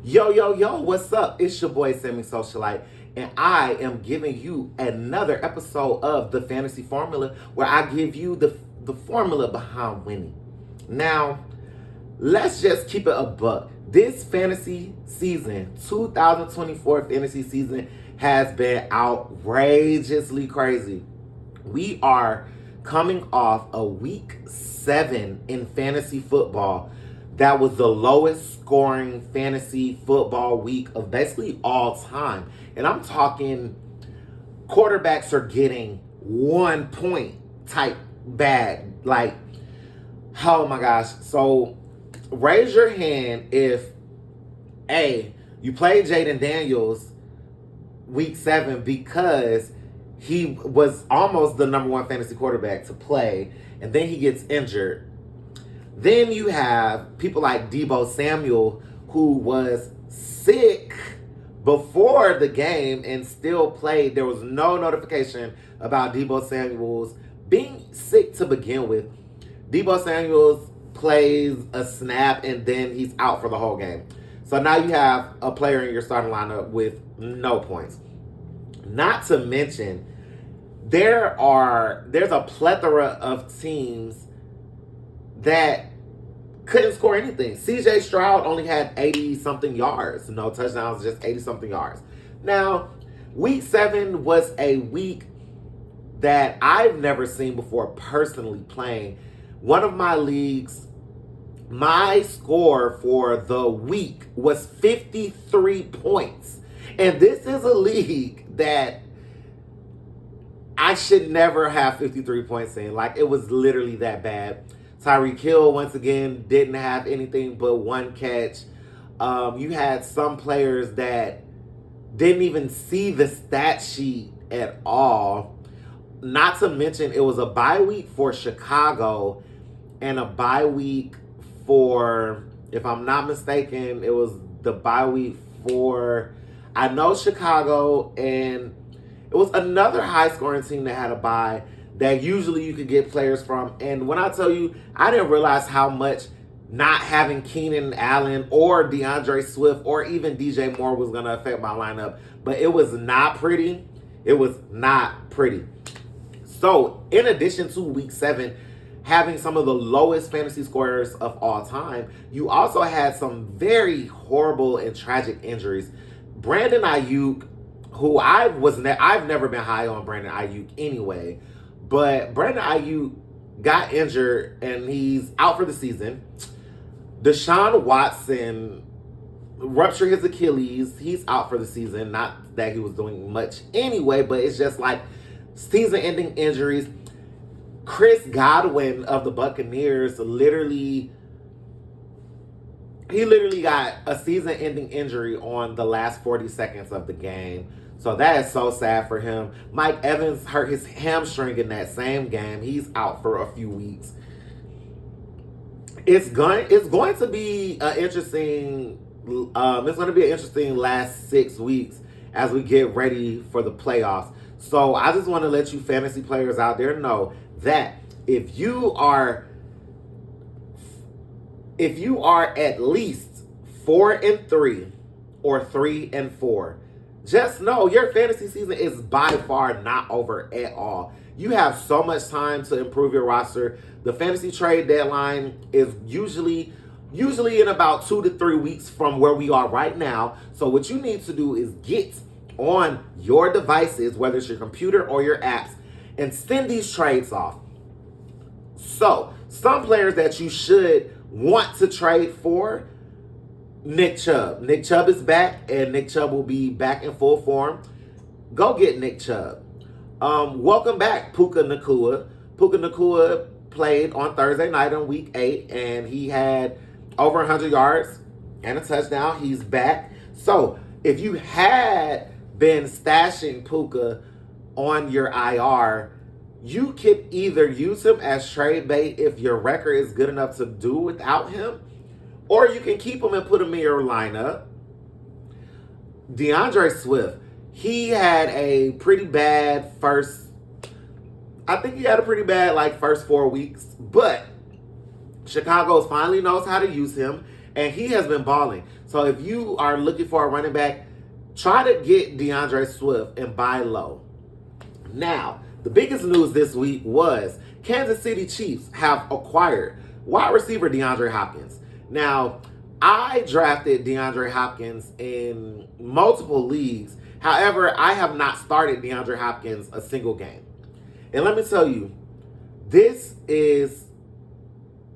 Yo, what's up? It's your boy Sammy Socialite, and I am giving you another episode of the Fantasy Formula where I give you the formula behind winning. Now, let's just keep it a buck. This fantasy season, 2024 fantasy season, has been outrageously crazy. We are coming off a week 7 in fantasy football. That was the lowest scoring fantasy football week of basically all time. And I'm talking quarterbacks are getting 1 point type bad. Like, oh my gosh. So raise your hand if you played Jaden Daniels week 7 because he was almost the number 1 fantasy quarterback to play, and then he gets injured. Then you have people like Deebo Samuel, who was sick before the game and still played. There was no notification about Deebo Samuel's being sick to begin with. Deebo Samuel plays a snap and then he's out for the whole game. So now you have a player in your starting lineup with no points. Not to mention, there's a plethora of teams that couldn't score anything. CJ Stroud only had 80-something yards. No touchdowns, just 80-something yards. Now, week 7 was a week that I've never seen before personally playing. One of my leagues, my score for the week was 53 points. And this is a league that I should never have 53 points in. Like, it was literally that bad. Tyreek Hill, once again, didn't have anything but 1 catch. You had some players that didn't even see the stat sheet at all. Not to mention, it was a bye week for Chicago and a bye week for, if I'm not mistaken, it was the bye week for, I know Chicago, and it was another high-scoring team that had a bye that usually you could get players from. And when I tell you, I didn't realize how much not having Keenan Allen or DeAndre Swift or even DJ Moore was going to affect my lineup. But it was not pretty. It was not pretty. So, in addition to week 7 having some of the lowest fantasy scorers of all time, you also had some very horrible and tragic injuries. Brandon Ayuk, who I've never been high on Brandon Ayuk anyway, but Brandon Ayuk got injured and he's out for the season. Deshaun Watson ruptured his Achilles. He's out for the season. Not that he was doing much anyway, but it's just like season-ending injuries. Chris Godwin of the Buccaneers literally got a season-ending injury on the last 40 seconds of the game. So that is so sad for him. Mike Evans hurt his hamstring in that same game. He's out for a few weeks. It's going to be an interesting. It's going to be an interesting last 6 weeks as we get ready for the playoffs. So I just want to let you fantasy players out there know that if you are at least 4-3 or 3-4. Just know your fantasy season is by far not over at all. You have so much time to improve your roster. The fantasy trade deadline is usually in about 2 to 3 weeks from where we are right now. So what you need to do is get on your devices, whether it's your computer or your apps, and send these trades off. So some players that you should want to trade for: Nick Chubb. Nick Chubb is back, and Nick Chubb will be back in full form. Go get Nick Chubb. Welcome back, Puka Nacua. Puka Nacua played on Thursday night in week 8, and he had over 100 yards and a touchdown. He's back. So if you had been stashing Puka on your IR, you could either use him as trade bait if your record is good enough to do without him, or you can keep him and put him in your lineup. DeAndre Swift, he had a pretty bad first 4 weeks, but Chicago finally knows how to use him, and he has been balling. So if you are looking for a running back, try to get DeAndre Swift and buy low. Now, the biggest news this week was Kansas City Chiefs have acquired wide receiver DeAndre Hopkins. Now, I drafted DeAndre Hopkins in multiple leagues. However, I have not started DeAndre Hopkins a single game. And let me tell you, this is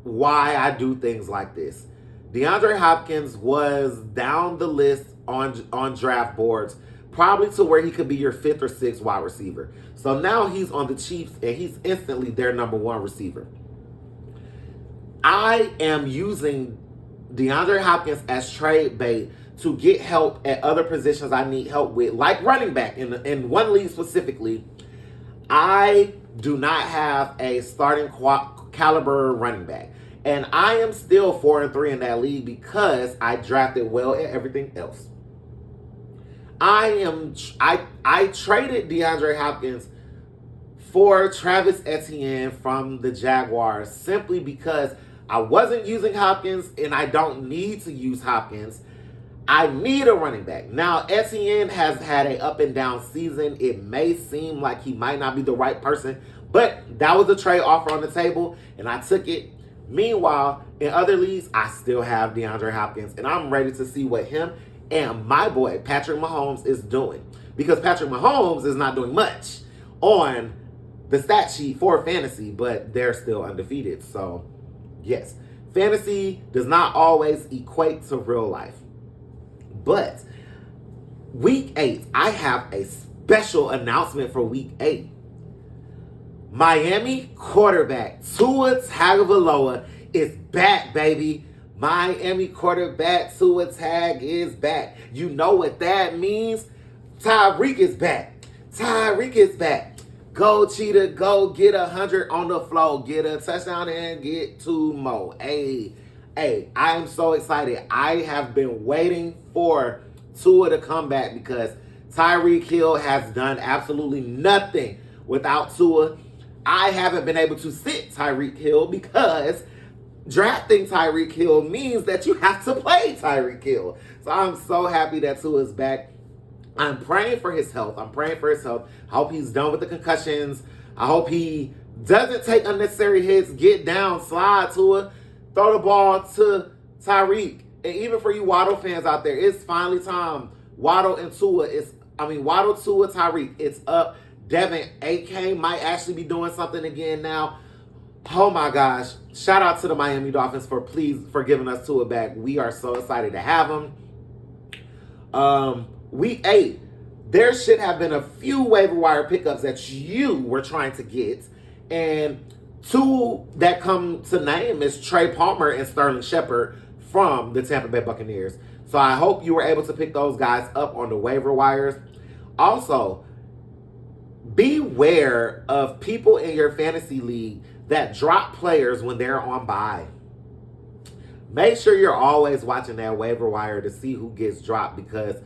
why I do things like this. DeAndre Hopkins was down the list on draft boards, probably to where he could be your 5th or 6th wide receiver. So now he's on the Chiefs, and he's instantly their number 1 receiver. I am using DeAndre Hopkins as trade bait to get help at other positions I need help with, like running back. In one league specifically, I do not have a starting caliber running back. And I am still 4-3 in that league because I drafted well at everything else. I traded DeAndre Hopkins for Travis Etienne from the Jaguars simply because I wasn't using Hopkins and I don't need to use Hopkins. I need a running back. Now, Etienne has had an up and down season. It may seem like he might not be the right person, but that was a trade offer on the table and I took it. Meanwhile, in other leagues, I still have DeAndre Hopkins and I'm ready to see what him and my boy Patrick Mahomes is doing, because Patrick Mahomes is not doing much on the stat sheet for fantasy, but they're still undefeated. So yes, fantasy does not always equate to real life. But week 8, I have a special announcement for week 8. Miami quarterback Tua Tagovailoa is back, baby. Miami quarterback Tua Tag is back. You know what that means? Tyreek is back. Tyreek is back. Go, Cheetah, go get 100 on the floor. Get a touchdown and get 2 more. Hey, I am so excited. I have been waiting for Tua to come back because Tyreek Hill has done absolutely nothing without Tua. I haven't been able to sit Tyreek Hill because drafting Tyreek Hill means that you have to play Tyreek Hill. So I'm so happy that Tua is back. I'm praying for his health. I hope he's done with the concussions. I hope he doesn't take unnecessary hits. Get down, slide Tua, throw the ball to Tyreek. And even for you Waddle fans out there, it's finally time. Waddle, Tua, Tyreek. It's up. Devin AK might actually be doing something again now. Oh my gosh. Shout out to the Miami Dolphins for giving us Tua back. We are so excited to have him. Week 8, there should have been a few waiver wire pickups that you were trying to get. And 2 that come to name is Trey Palmer and Sterling Shepard from the Tampa Bay Buccaneers. So I hope you were able to pick those guys up on the waiver wires. Also, beware of people in your fantasy league that drop players when they're on bye. Make sure you're always watching that waiver wire to see who gets dropped, because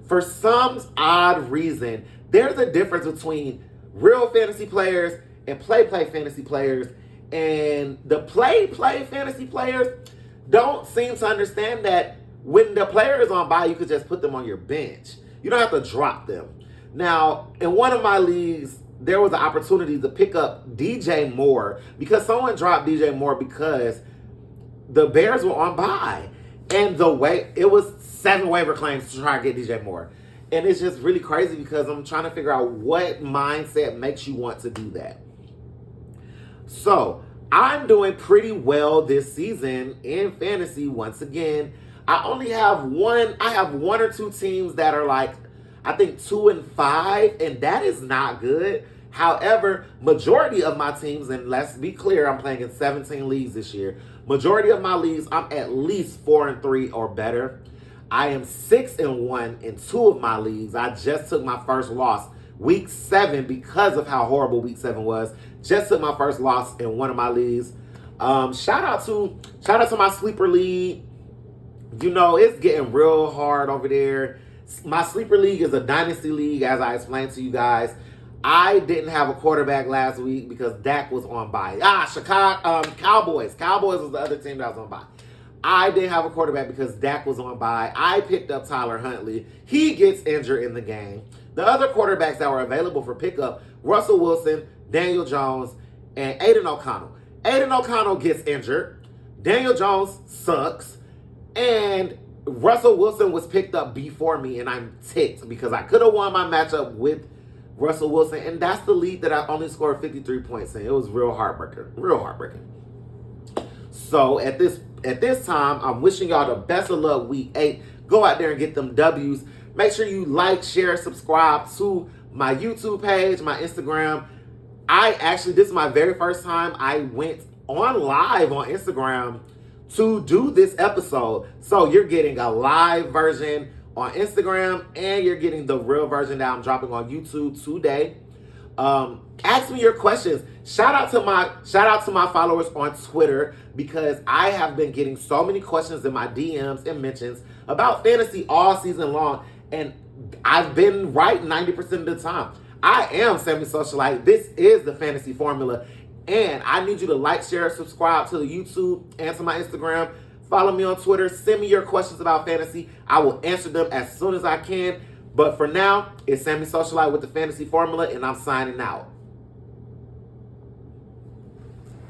for some odd reason, there's a difference between real fantasy players and play fantasy players. And the play fantasy players don't seem to understand that when the player is on bye, you could just put them on your bench. You don't have to drop them. Now, in one of my leagues, there was an opportunity to pick up DJ Moore because someone dropped DJ Moore because the Bears were on bye. And it was 7 waiver claims to try to get DJ Moore. And it's just really crazy because I'm trying to figure out what mindset makes you want to do that. So, I'm doing pretty well this season in fantasy once again. I have 1 or 2 teams that are like, I think 2 and 5, and that is not good. However, majority of my teams, and let's be clear, I'm playing in 17 leagues this year. Majority of my leagues, I'm at least 4-3 or better. I am 6-1 in 2 of my leagues. I just took my first loss week 7 because of how horrible week 7 was. Just took my first loss in one of my leagues. Shout out to my sleeper league. You know, it's getting real hard over there. My sleeper league is a dynasty league, as I explained to you guys. I didn't have a quarterback last week because Dak was on bye. Chicago Cowboys. Cowboys was the other team that was on bye. I didn't have a quarterback because Dak was on bye. I picked up Tyler Huntley. He gets injured in the game. The other quarterbacks that were available for pickup, Russell Wilson, Daniel Jones, and Aiden O'Connell. Aiden O'Connell gets injured. Daniel Jones sucks. And Russell Wilson was picked up before me, and I'm ticked because I could have won my matchup with Russell Wilson, and that's the league that I only scored 53 points in. It was real heartbreaking. Real heartbreaking. So at this time, I'm wishing y'all the best of luck week 8. Go out there and get them W's. Make sure you like, share, subscribe to my YouTube page, my Instagram. This is my very first time I went on live on Instagram to do this episode. So you're getting a live version on Instagram, and you're getting the real version that I'm dropping on YouTube today. Ask me your questions. Shout out to my followers on Twitter, because I have been getting so many questions in my DMs and mentions about fantasy all season long, and I've been right 90% of the time. I am Sammy Socialite. This is the Fantasy Formula, and I need you to like, share, subscribe to the YouTube and to my Instagram. Follow me on Twitter. Send me your questions about fantasy. I will answer them as soon as I can. But for now, it's Sammy Socialite with the Fantasy Formula, and I'm signing out.